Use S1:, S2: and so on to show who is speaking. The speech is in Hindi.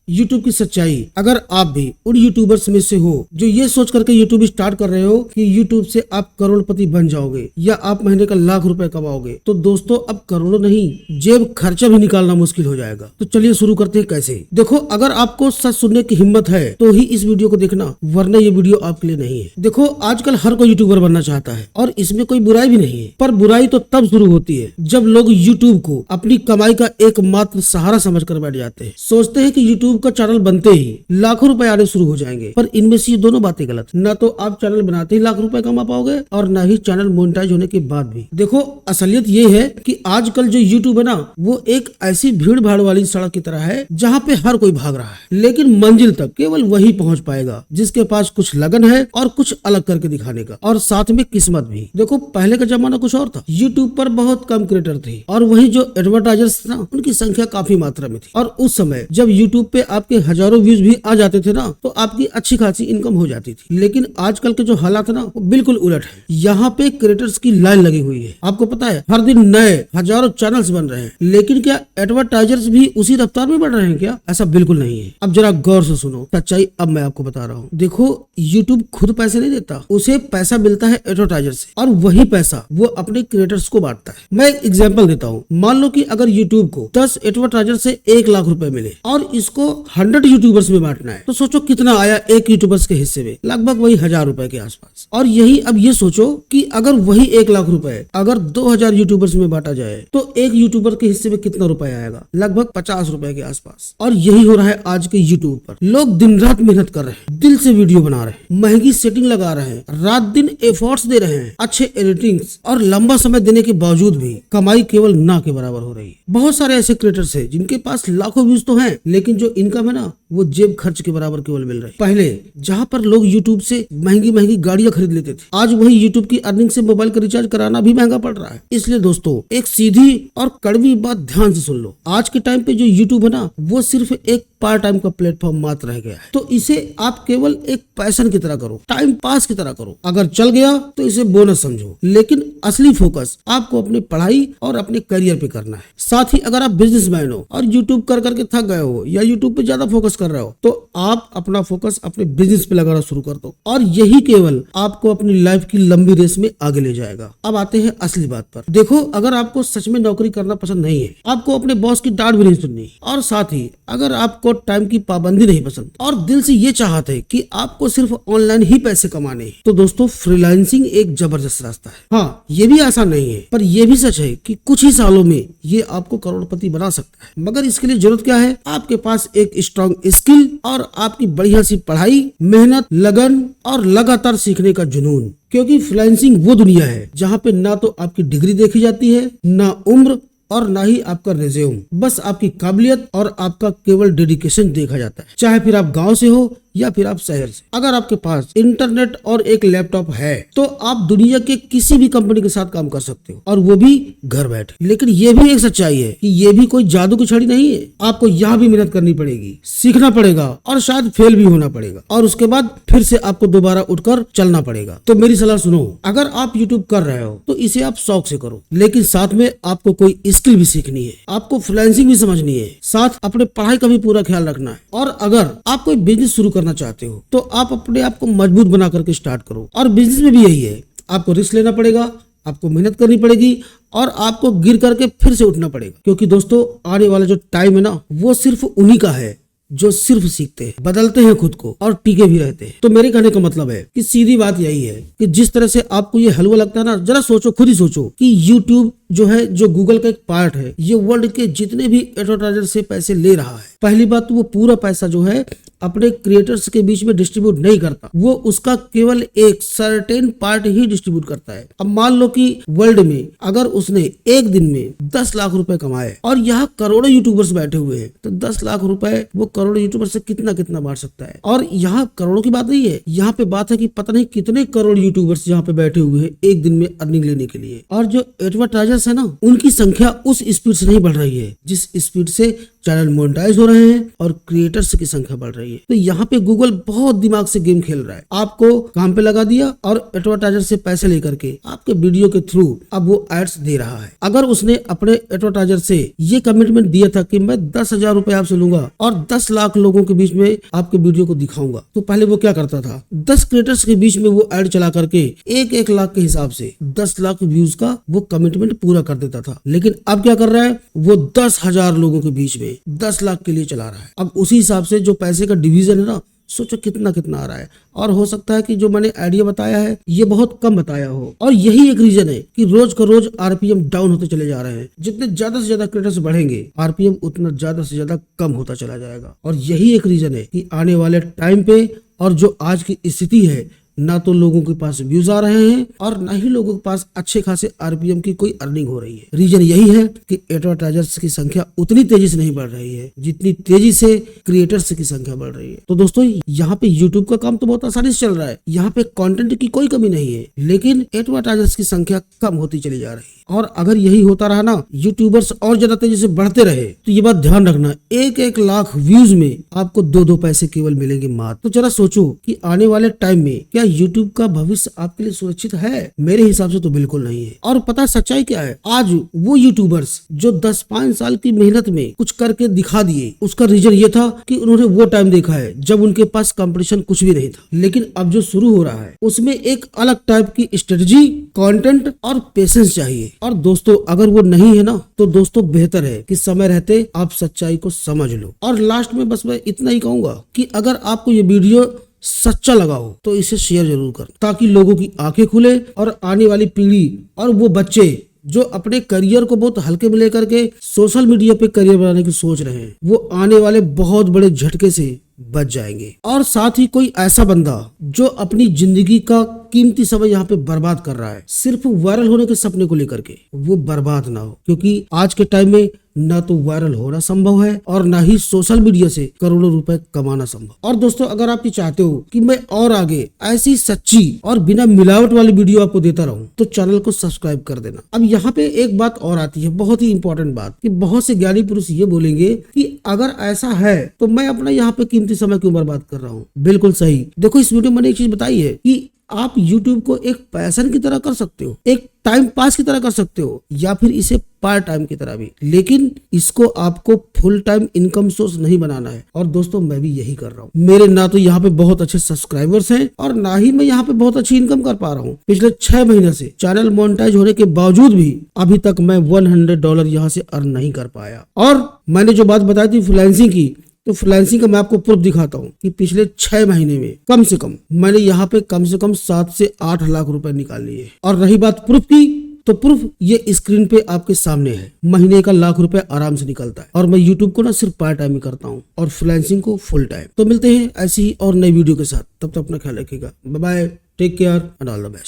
S1: YouTube की सच्चाई। अगर आप भी उन यूट्यूबर्स में से हो जो ये सोच करके YouTube स्टार्ट कर रहे हो कि YouTube से आप करोड़पति बन जाओगे या आप महीने का लाख रुपए कमाओगे, तो दोस्तों अब करोड़ों नहीं, जेब खर्चा भी निकालना मुश्किल हो जाएगा। तो चलिए शुरू करते हैं कैसे। देखो, अगर आपको सच सुनने की हिम्मत है तो ही इस वीडियो को देखना, वरना ये वीडियो आपके लिए नहीं है। देखो, आजकल हर कोई यूट्यूबर बनना चाहता है और इसमें कोई बुराई भी नहीं है, पर बुराई तो तब शुरू होती है जब लोग YouTube को अपनी कमाई का एकमात्र सहारा समझकर बैठ जाते हैं। सोचते हैं कि YouTube का चैनल बनते ही लाखों रुपए आने शुरू हो जाएंगे, पर इनमें से ये दोनों बातें गलत। न तो आप चैनल बनाते ही लाख रुपए कमा पाओगे और न ही चैनल मोनेटाइज होने के बाद भी। देखो, असलियत ये है कि आजकल जो यूट्यूब है ना, वो एक ऐसी भीड़ भाड़ वाली सड़क की तरह है जहाँ पे हर कोई भाग रहा है, लेकिन मंजिल तक केवल वही पहुँच पाएगा जिसके पास कुछ लगन है और कुछ अलग करके दिखाने का, और साथ में किस्मत भी। देखो, पहले का जमाना कुछ और था। यूट्यूब पर बहुत कम क्रिएटर थे और वही जो एडवर्टाइजर्स ना, उनकी संख्या काफी मात्रा में थी। और उस समय जब यूट्यूब पे आपके हजारों व्यूज भी आ जाते थे ना, तो आपकी अच्छी खासी इनकम हो जाती थी। लेकिन आजकल के जो हालात है ना, वो बिल्कुल उलट है। यहाँ पे क्रिएटर्स की लाइन लगी हुई है। आपको पता है, हर दिन नए हजारों चैनल्स बन रहे हैं, लेकिन क्या एडवर्टाइजर्स भी उसी रफ्तार में बढ़ रहे हैं क्या? ऐसा बिल्कुल नहीं है। अब जरा गौर से सुनो सच्चाई, अब मैं आपको बता रहा हूँ। देखो, यूट्यूब खुद पैसे नहीं देता, उसे पैसा मिलता है एडवर्टाइजर से, और वही पैसा वो अपने क्रिएटर्स को बांटता है। मैं एक एग्जांपल देता हूँ। मान लो कि अगर यूट्यूब को 10 एडवर्टाइजर से 1 लाख रुपए मिले और इसको 100 यूट्यूबर्स में बांटना है, तो सोचो कितना आया एक यूट्यूबर्स के हिस्से में? लगभग वही 1000 रुपए के आसपास। और यही अब ये सोचो कि अगर वही 1 लाख रुपए अगर 2000 यूट्यूबर्स में बांटा जाए, तो एक यूट्यूबर के हिस्से में कितना रुपए आएगा? लगभग 50 रुपए के आसपास। और यही हो रहा है आज के यूट्यूब पर। लोग दिन रात मेहनत कर रहे हैं, दिल से वीडियो बना रहे हैं, महंगी सेटिंग लगा रहे हैं, रात दिन एफर्ट्स दे रहे हैं, अच्छे एडिटिंग्स और लंबा समय देने के बावजूद भी कमाई केवल ना के बराबर हो रही है। बहुत सारे ऐसे क्रिएटर्स हैं जिनके पास लाखों व्यूज तो हैं, लेकिन जो इनकम है ना, वो जेब खर्च के बराबर केवल मिल रही है। पहले जहाँ पर लोग यूट्यूब से महंगी महंगी गाड़ियां खरीद लेते थे, आज वही यूट्यूब की अर्निंग से मोबाइल का रिचार्ज कराना भी महंगा पड़ रहा है। इसलिए दोस्तों, एक सीधी और कड़वी बात ध्यान से सुन लो। आज के टाइम पे जो यूट्यूब है ना, वो सिर्फ एक पार्ट टाइम का प्लेटफॉर्म मात्र रह गया है। तो इसे आप केवल एक पैशन की तरह करो, टाइम पास की तरह करो। अगर चल गया तो इसे बोनस समझो, लेकिन असली फोकस आपको अपनी पढ़ाई और अपने करियर पे करना है। साथ ही अगर आप बिजनेसमैन हो और यूट्यूब कर करके थक गए हो या यूट्यूब पे ज्यादा फोकस कर रहे हो, तो आप अपना फोकस अपने बिजनेस पे लगाना शुरू कर दो, और यही केवल आपको अपनी लाइफ की लंबी रेस में आगे ले जाएगा। अब आते हैं असली बात पर। देखो, अगर आपको सच में नौकरी करना पसंद नहीं है, आपको अपने बॉस की डांट भी नहीं सुननी, और साथ ही अगर आपको टाइम की पाबंदी नहीं पसंद और दिल से ये चाहत है कि आपको सिर्फ ऑनलाइन ही पैसे कमाने हैं, तो दोस्तों फ्रीलांसिंग एक जबरदस्त रास्ता है। हाँ, ये भी आसान नहीं है, पर यह भी सच है कि कुछ ही सालों में ये आपको करोड़पति बना सकता है। मगर इसके लिए जरूरत क्या है? आपके पास एक स्ट्रॉन्ग स्किल और आपकी बढ़िया सी पढ़ाई, मेहनत, लगन और लगातार सीखने का जुनून। क्योंकि फ्रीलांसिंग वो दुनिया है जहाँ पे ना तो आपकी डिग्री देखी जाती है, ना उम्र और ना ही आपका रिज्यूम, बस आपकी काबिलियत और आपका केवल डेडिकेशन देखा जाता है। चाहे फिर आप गांव से हो या फिर आप शहर से, अगर आपके पास इंटरनेट और एक लैपटॉप है, तो आप दुनिया के किसी भी कंपनी के साथ काम कर सकते हो, और वो भी घर बैठे। लेकिन ये भी एक सच्चाई है कि ये भी कोई जादू की छड़ी नहीं है। आपको यहाँ भी मेहनत करनी पड़ेगी, सीखना पड़ेगा और शायद फेल भी होना पड़ेगा, और उसके बाद फिर से आपको दोबारा उठकर चलना पड़ेगा। तो मेरी सलाह सुनो, अगर आप यूट्यूब कर रहे हो तो इसे आप शौक से करो, लेकिन साथ में आपको कोई स्किल भी सीखनी है, आपको फ्रीलांसिंग भी समझनी है, साथ अपने पढ़ाई का भी पूरा ख्याल रखना है। और अगर आप कोई बिजनेस शुरू करना चाहते हो, तो आप अपने आप को मजबूत बना करके स्टार्ट करो। और बिजनेस में भी यही है, आपको रिस्क लेना पड़ेगा, आपको मेहनत करनी पड़ेगी, और आपको गिर करके फिर से उठना पड़ेगा। क्योंकि दोस्तों, आने वाला जो टाइम है ना, वो सिर्फ उन्हीं का है जो सिर्फ सीखते हैं, बदलते हैं खुद को और टिके भी रहते हैं। तो मेरे कहने का मतलब है कि सीधी बात यही है कि जिस तरह से आपको ये हलवा लगता है ना, जरा सोचो, खुद ही सोचो कि यूट्यूब जो है, जो गूगल का एक पार्ट है, ये वर्ल्ड के जितने भी एडवर्टाइजर से पैसे ले रहा है, पहली बात तो वो पूरा पैसा जो है अपने क्रिएटर्स के बीच में डिस्ट्रीब्यूट नहीं करता, वो उसका केवल एक सर्टेन पार्ट ही डिस्ट्रीब्यूट करता है। अब मान लो कि वर्ल्ड में अगर उसने एक दिन में 10 लाख रुपए कमाए और यहाँ करोड़ों यूट्यूबर्स बैठे हुए हैं, तो 10 लाख रुपए वो करोड़ों यूट्यूबर से कितना कितना बांट सकता है। और यहाँ करोड़ों की बात नहीं है, यहाँ पे बात है कि पता नहीं कितने करोड़ यूट्यूबर्स यहाँ पे बैठे हुए हैं एक दिन में अर्निंग लेने के लिए। और जो एडवर्टाइजर्स है ना, उनकी संख्या उस स्पीड से नहीं बढ़ रही है जिस स्पीड से चैनल मोनेटाइज हो रहे हैं और क्रिएटर्स की संख्या बढ़ रही है। तो यहाँ पे गूगल बहुत दिमाग से गेम खेल रहा है, आपको काम पे लगा दिया और एडवर्टाइजर से पैसे लेकर के आपके वीडियो के थ्रू अब वो एड्स दे रहा है। अगर उसने अपने एडवर्टाइजर से ये कमिटमेंट दिया था कि मैं 10,000 रुपए आपसे लूंगा और 10 लाख लोगों के बीच में आपके वीडियो को दिखाऊंगा, तो पहले वो क्या करता था, 10 क्रिएटर्स के बीच में वो एड चला करके 1-1 लाख के हिसाब से 10 लाख व्यूज का वो कमिटमेंट पूरा कर देता था। लेकिन अब क्या कर रहा है, वो 10,000 लोगों के बीच में 10 लाख के लिए चला रहा है। अब उसी हिसाब से जो पैसे का डिवीजन है ना, सोचो कितना कितना आ रहा है। और हो सकता है कि जो मैंने आइडिया बताया है ये बहुत कम बताया हो, और यही एक रीजन है कि रोज का रोज आरपीएम डाउन होते चले जा रहे हैं। जितने ज्यादा से ज्यादा क्रिएटर्स बढ़ेंगे आरपीएम उतना ज्यादा से ज्यादा कम होता चला जाएगा। और यही एक रीजन है कि आने वाले टाइम पे और जो आज की स्थिति है, ना तो लोगों के पास व्यूज आ रहे हैं और ना ही लोगों के पास अच्छे खासे आरपीएम की कोई अर्निंग हो रही है। रीजन यही है कि एडवर्टाइजर्स की संख्या उतनी तेजी से नहीं बढ़ रही है जितनी तेजी से क्रिएटर्स की संख्या बढ़ रही है। तो दोस्तों यहाँ पे यूट्यूब का काम तो बहुत आसानी से चल रहा है, यहाँ पे कंटेंट की कोई कमी नहीं है, लेकिन एडवर्टाइजर्स की संख्या कम होती चली जा रही है। और अगर यही होता रहा ना, यूट्यूबर्स और ज्यादा तेजी से बढ़ते रहे, तो ये बात ध्यान रखना, 1-1 लाख व्यूज में आपको 2-2 पैसे केवल मिलेंगे मात्र। तो जरा सोचो कि आने वाले टाइम में क्या यूट्यूब का भविष्य आपके लिए सुरक्षित है? मेरे हिसाब से तो बिल्कुल नहीं है। और पता सच्चाई क्या है, आज वो यूट्यूबर्स जो 10-5 साल की मेहनत में कुछ करके दिखा दिए, उसका रीजन ये था कि उन्होंने वो टाइम देखा है जब उनके पास कंपटीशन कुछ भी नहीं था। लेकिन अब जो शुरू हो रहा है उसमें एक अलग टाइप की स्ट्रेटजी, कंटेंट और पेशेंस चाहिए। और दोस्तों अगर वो नहीं है ना, तो दोस्तों बेहतर है कि समय रहते आप सच्चाई को समझ लो। और लास्ट में बस मैं इतना ही कहूंगा कि अगर आपको ये वीडियो सच्चा लगा हो तो इसे शेयर जरूर कर, ताकि लोगों की आंखें खुले और आने वाली पीढ़ी और वो बच्चे जो अपने करियर को बहुत हल्के में लेकर के सोशल मीडिया पे करियर बनाने की सोच रहे हैं, वो आने वाले बहुत बड़े झटके से बच जाएंगे। और साथ ही कोई ऐसा बंदा जो अपनी जिंदगी का कीमती समय यहाँ पे बर्बाद कर रहा है सिर्फ वायरल होने के सपने को लेकर के, वो बर्बाद ना हो। क्योंकि आज के टाइम में ना तो वायरल होना संभव है और ना ही सोशल मीडिया से करोड़ों रुपए कमाना संभव। और दोस्तों अगर आप ये चाहते हो कि मैं और आगे ऐसी सच्ची और बिना मिलावट वाली वीडियो आपको देता रहूं, तो चैनल को सब्सक्राइब कर देना। अब यहाँ पे एक बात और आती है, बहुत ही इंपॉर्टेंट बात, कि बहुत से ज्ञानी पुरुष ये बोलेंगे कि अगर ऐसा है तो मैं अपना यहाँ पे कीमती समय क्यों बर्बाद कर रहा हूँ। बिल्कुल सही। देखो इस वीडियो में मैंने एक चीज बताई है कि आप YouTube को एक पैशन की तरह कर सकते हो, एक टाइम पास की तरह कर सकते हो, या फिर इसे पार्ट टाइम की तरह भी, लेकिन इसको आपको फुल टाइम इनकम सोर्स नहीं बनाना है। और दोस्तों मैं भी यही कर रहा हूँ। मेरे ना तो यहाँ पे बहुत अच्छे सब्सक्राइबर्स हैं और ना ही मैं यहाँ पे बहुत अच्छी इनकम कर पा रहा हूँ। पिछले 6 महीने से चैनल मोनेटाइज होने के बावजूद भी अभी तक मैं $100 यहाँ से अर्न नहीं कर पाया। और मैंने जो बात बताई थी फ्रीलांसिंग की, तो फ्रीलांसिंग का मैं आपको प्रूफ दिखाता हूँ कि पिछले 6 महीने में कम से कम मैंने यहाँ पे कम से कम 7 से 8 लाख रुपए निकाल लिए। और रही बात प्रूफ की, तो प्रूफ ये स्क्रीन पे आपके सामने है। महीने का लाख रुपए आराम से निकलता है। और मैं यूट्यूब को ना सिर्फ पार्ट टाइम ही करता हूँ और फ्रीलांसिंग को फुल टाइम। तो मिलते हैं ऐसी ही और नई वीडियो के साथ, तब तक अपना ख्याल रखिएगा। Bye bye, take care and all the best.